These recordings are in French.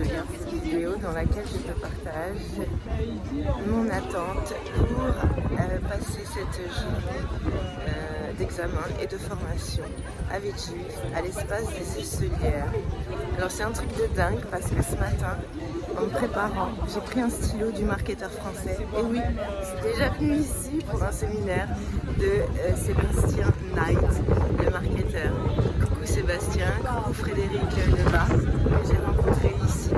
cette vidéo dans laquelle je te partage mon attente pour passer cette journée d'examen et de formation à Villejuif, à l'espace des Esselières. Alors c'est un truc de dingue parce que ce matin, en me préparant, j'ai pris un stylo du marketeur français. Et oui, je suis déjà venue ici pour un séminaire de Sébastien Knight, le marketeur. Coucou Sébastien, coucou Frédéric Lebas, que j'ai rencontré ici,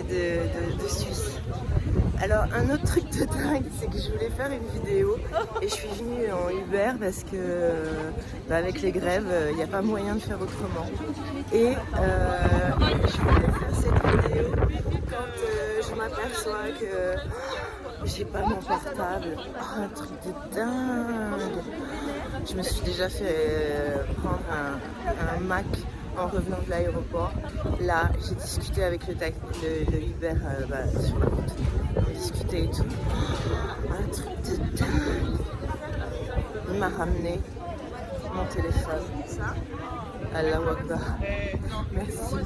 de Suisse. Alors un autre truc de dingue, c'est que je voulais faire une vidéo et je suis venue en Uber parce que avec les grèves, il n'y a pas moyen de faire autrement. Et je voulais faire cette vidéo quand je m'aperçois que j'ai pas mon portable. Oh, un truc de dingue. Je me suis déjà fait prendre un Mac en revenant de l'aéroport. Là, j'ai discuté avec le Uber sur la route. On discutait et tout. Un truc de dingue. Il m'a ramené mon téléphone. Allahu Akbar. Merci.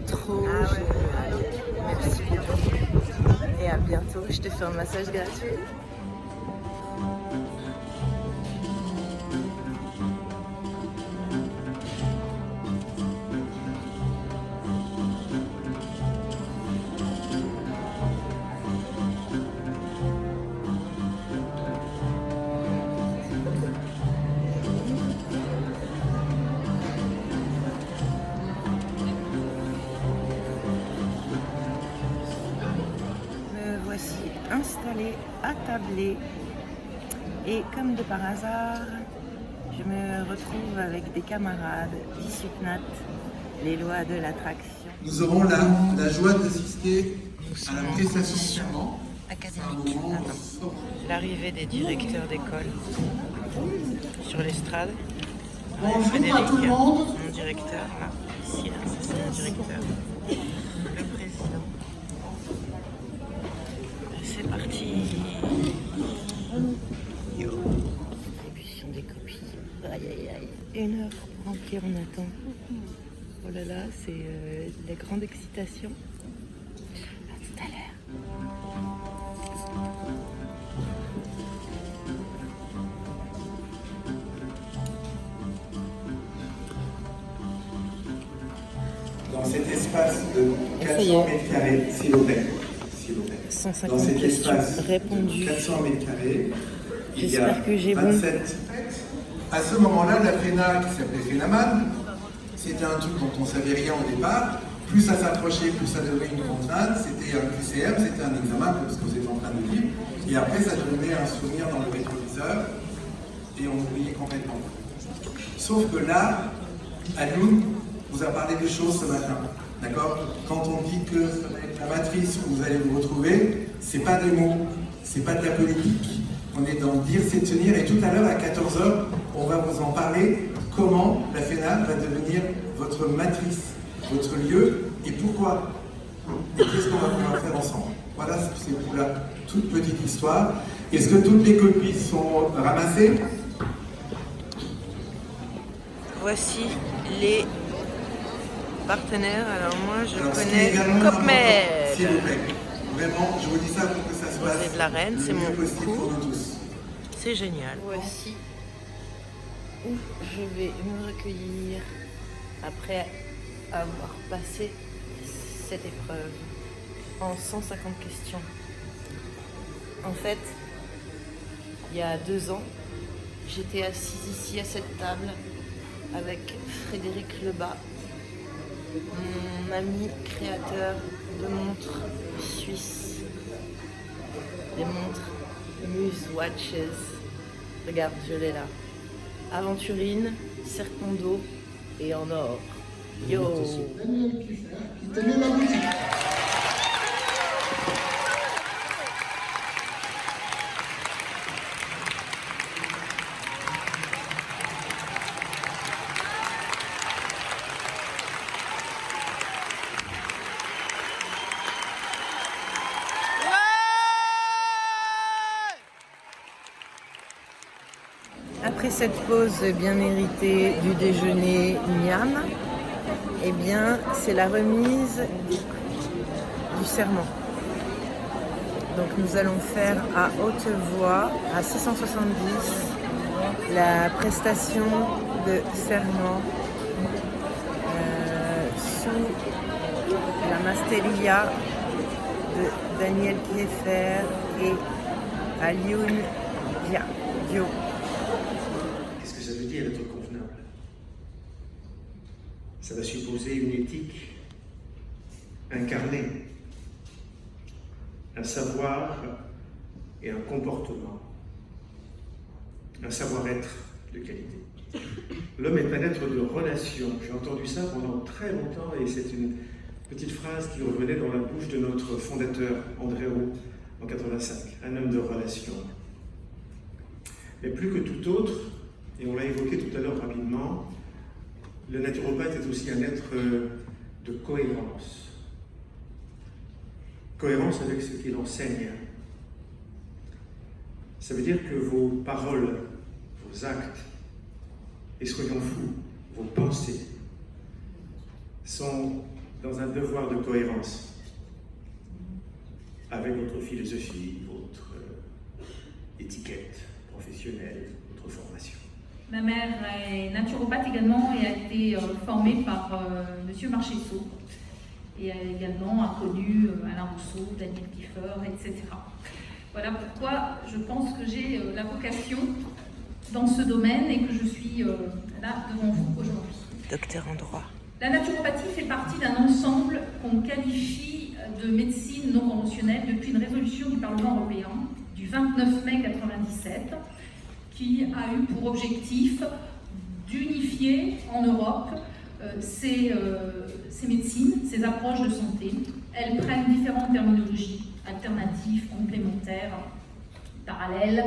Trop génial. Merci beaucoup. Et à bientôt. Je te fais un massage gratuit. Installée, attablée, et comme de par hasard, je me retrouve avec des camarades d'Issupnat, les lois de l'attraction. Nous aurons la joie d'assister à la prestation académique. L'arrivée des directeurs d'école sur l'estrade. Frédéric, mon directeur, là, ici, là, c'est mon directeur. Le président. C'est parti. Yo. Distribution des copies. Aïe aïe aïe. 1 heure pour remplir, on attend. Oh là là, c'est la grande excitation. À tout à l'heure. dans cet espace de 400 mètres carrés, s'il vous plaît. 150 questions répondues. 400 mètres carrés, il y a J'espère que j'ai 27. À ce moment-là, la FENA, qui s'appelait FENAMAN, c'était un truc dont on ne savait rien au départ. Plus ça s'approchait, plus ça devenait une contrainte. C'était un QCM, c'était un examen, comme ce que vous êtes en train de dire. Et après, ça devenait un souvenir dans le rétroviseur. Et on oubliait complètement. Sauf que là, Alioune vous a parlé de choses ce matin. D'accord? Quand on dit que ça va être la matrice où vous allez vous retrouver, c'est pas des mots, c'est pas de la politique. On est dans dire, c'est tenir. Et tout à l'heure, à 14h, on va vous en parler. Comment la FENA va devenir votre matrice, votre lieu, et pourquoi? Et qu'est-ce qu'on va pouvoir faire ensemble? Voilà, c'est pour la toute petite histoire. Est-ce que toutes les copies sont ramassées? Voici les partenaires. Alors moi je connais Copmed. S'il vous plaît. Vraiment, je vous dis ça pour que ça se passe. C'est de la reine, c'est mon cours. Tous. C'est génial. Voici où je vais me recueillir après avoir passé cette épreuve en 150 questions. En fait, il y a 2 ans, j'étais assise ici à cette table avec Frédéric Lebas, mon ami créateur de montres suisses, des montres Muse Watches. Regarde, je l'ai là. Aventurine, serpent d'eau et en or. Yo! Il tenait la musique. Après cette pause bien méritée du déjeuner miam, Eh bien, c'est la remise du serment. Donc nous allons faire à haute voix, à 670, la prestation de serment sous la Masteria de Daniel Kieffer et Alioune Dio. Qu'est-ce que ça veut dire être convenable? Ça va supposer une éthique incarnée, un savoir et un comportement, un savoir-être de qualité. L'homme est un être de relation. J'ai entendu ça pendant très longtemps et c'est une petite phrase qui revenait dans la bouche de notre fondateur, André Roux, en 85, un homme de relation. Mais plus que tout autre, et on l'a évoqué tout à l'heure rapidement, le naturopathe est aussi un être de cohérence. Cohérence avec ce qu'il enseigne. Ça veut dire que vos paroles, vos actes, et soyons fous, vos pensées, sont dans un devoir de cohérence avec votre philosophie, votre étiquette professionnelle, votre formation. Ma mère est naturopathe également et a été formée par M. Marchesso. Et a également connu Alain Rousseau, Daniel Kieffer, etc. Voilà pourquoi je pense que j'ai la vocation dans ce domaine et que je suis là devant vous aujourd'hui. Docteur en droit. La naturopathie fait partie d'un ensemble qu'on qualifie de médecine non conventionnelle depuis une résolution du Parlement européen du 29 mai 1997 qui a eu pour objectif d'unifier en Europe ces médecines, ces approches de santé. Elles prennent différentes terminologies, alternatives, complémentaires, parallèles.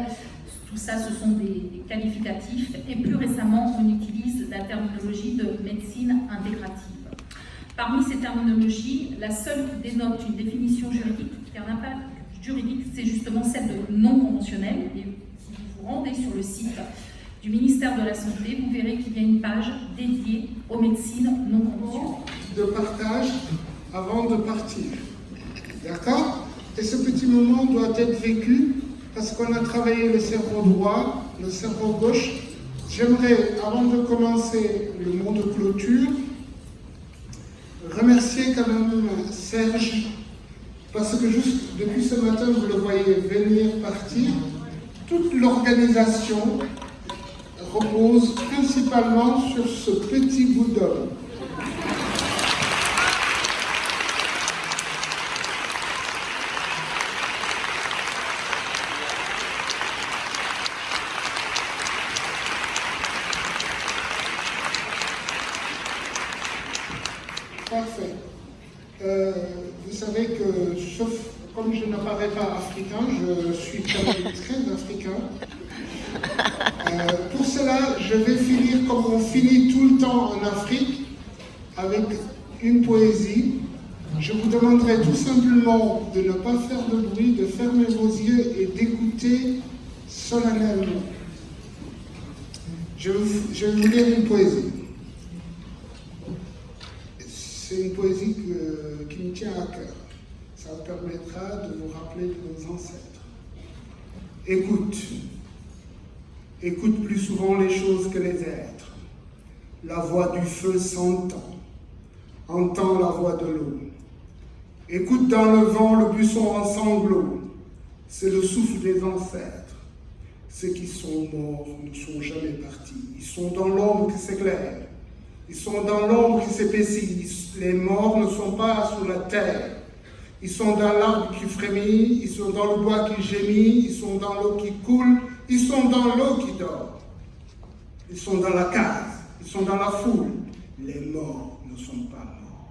Tout ça, ce sont des qualificatifs. Et plus récemment, on utilise la terminologie de médecine intégrative. Parmi ces terminologies, la seule qui dénote une définition juridique, qui a un impact juridique, c'est justement celle de non conventionnelle. Et si vous vous rendez sur le site du ministère de la Santé, vous verrez qu'il y a une page dédiée aux médecines non conventionnelles. De partage avant de partir. D'accord? Et ce petit moment doit être vécu parce qu'on a travaillé le cerveau droit, le cerveau gauche. J'aimerais, avant de commencer le mot de clôture, remercier quand même Serge parce que juste depuis ce matin, vous le voyez venir, partir, toute l'organisation repose principalement sur ce petit bout d'homme. Parfait. Vous savez que, sauf comme je n'apparais pas africain, je suis quand même très africain. Pour cela, je vais finir comme on finit tout le temps en Afrique, avec une poésie. Je vous demanderai tout simplement de ne pas faire de bruit, de fermer vos yeux et d'écouter solennellement. Je vais vous lire une poésie. C'est une poésie qui me tient à cœur. Ça vous permettra de vous rappeler de vos ancêtres. Écoute. Écoute plus souvent les choses que les êtres. La voix du feu s'entend. Entends la voix de l'eau. Écoute dans le vent le buisson en sanglots. C'est le souffle des ancêtres. Ceux qui sont morts ne sont jamais partis. Ils sont dans l'ombre qui s'éclaire. Ils sont dans l'ombre qui s'épaissit. Les morts ne sont pas sous la terre. Ils sont dans l'arbre qui frémit. Ils sont dans le bois qui gémit. Ils sont dans l'eau qui coule. Ils sont dans l'eau qui dort. Ils sont dans la case. Ils sont dans la foule. Les morts ne sont pas morts.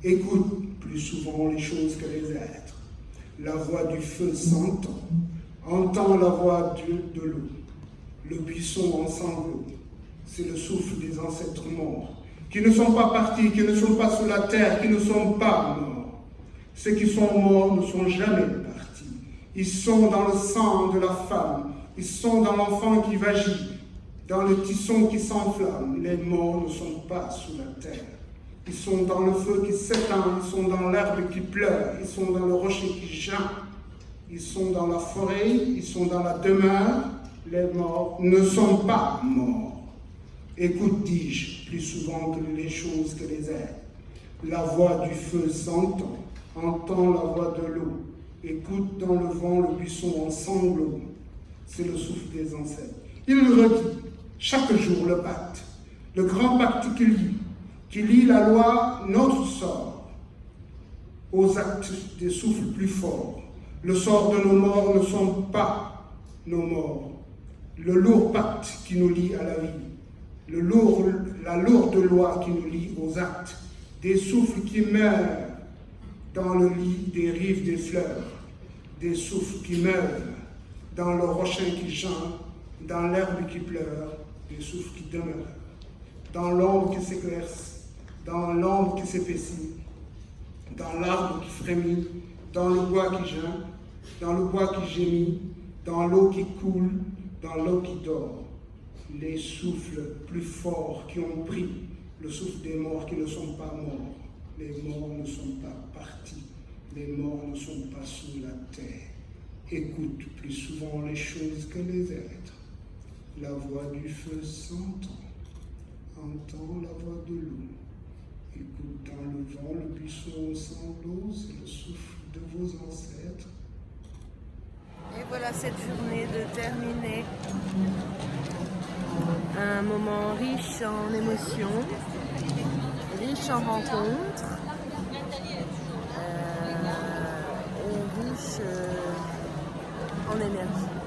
Écoute plus souvent les choses que les êtres. La voix du feu s'entend. Entends la voix de l'eau. Le buisson en sanglots. C'est le souffle des ancêtres morts, qui ne sont pas partis, qui ne sont pas sous la terre, qui ne sont pas morts. Ceux qui sont morts ne sont jamais partis. Ils sont dans le sang de la femme. Ils sont dans l'enfant qui vagit, dans le tisson qui s'enflamme. Les morts ne sont pas sous la terre. Ils sont dans le feu qui s'éteint, ils sont dans l'herbe qui pleure, ils sont dans le rocher qui geint, ils sont dans la forêt, ils sont dans la demeure. Les morts ne sont pas morts. Écoute, dis-je, plus souvent que les choses que les êtres. La voix du feu s'entend, entend la voix de l'eau. Écoute dans le vent le buisson en sanglots. C'est le souffle des ancêtres. Il redit chaque jour le pacte, le grand pacte qui lie la loi, notre sort, aux actes des souffles plus forts. Le sort de nos morts ne sont pas nos morts. Le lourd pacte qui nous lie à la vie, la lourde loi qui nous lie aux actes, des souffles qui meurent dans le lit des rives des fleurs, des souffles qui meurent dans le rocher qui geint, dans l'herbe qui pleure, des souffles qui demeurent, dans l'ombre qui s'éclaircit, dans l'ombre qui s'épaissit, dans l'arbre qui frémit, dans le bois qui geint, dans le bois qui gémit, dans l'eau qui coule, dans l'eau qui dort. Les souffles plus forts qui ont pris, le souffle des morts qui ne sont pas morts. Les morts ne sont pas partis, les morts ne sont pas sous la terre. Écoute plus souvent les choses que les êtres. La voix du feu s'entend, entend la voix de l'eau. Écoute dans le vent le buisson sans l'eau, c'est le souffle de vos ancêtres. Et voilà cette journée de terminer. Un moment riche en émotions, riche en rencontres, et riche en énergie.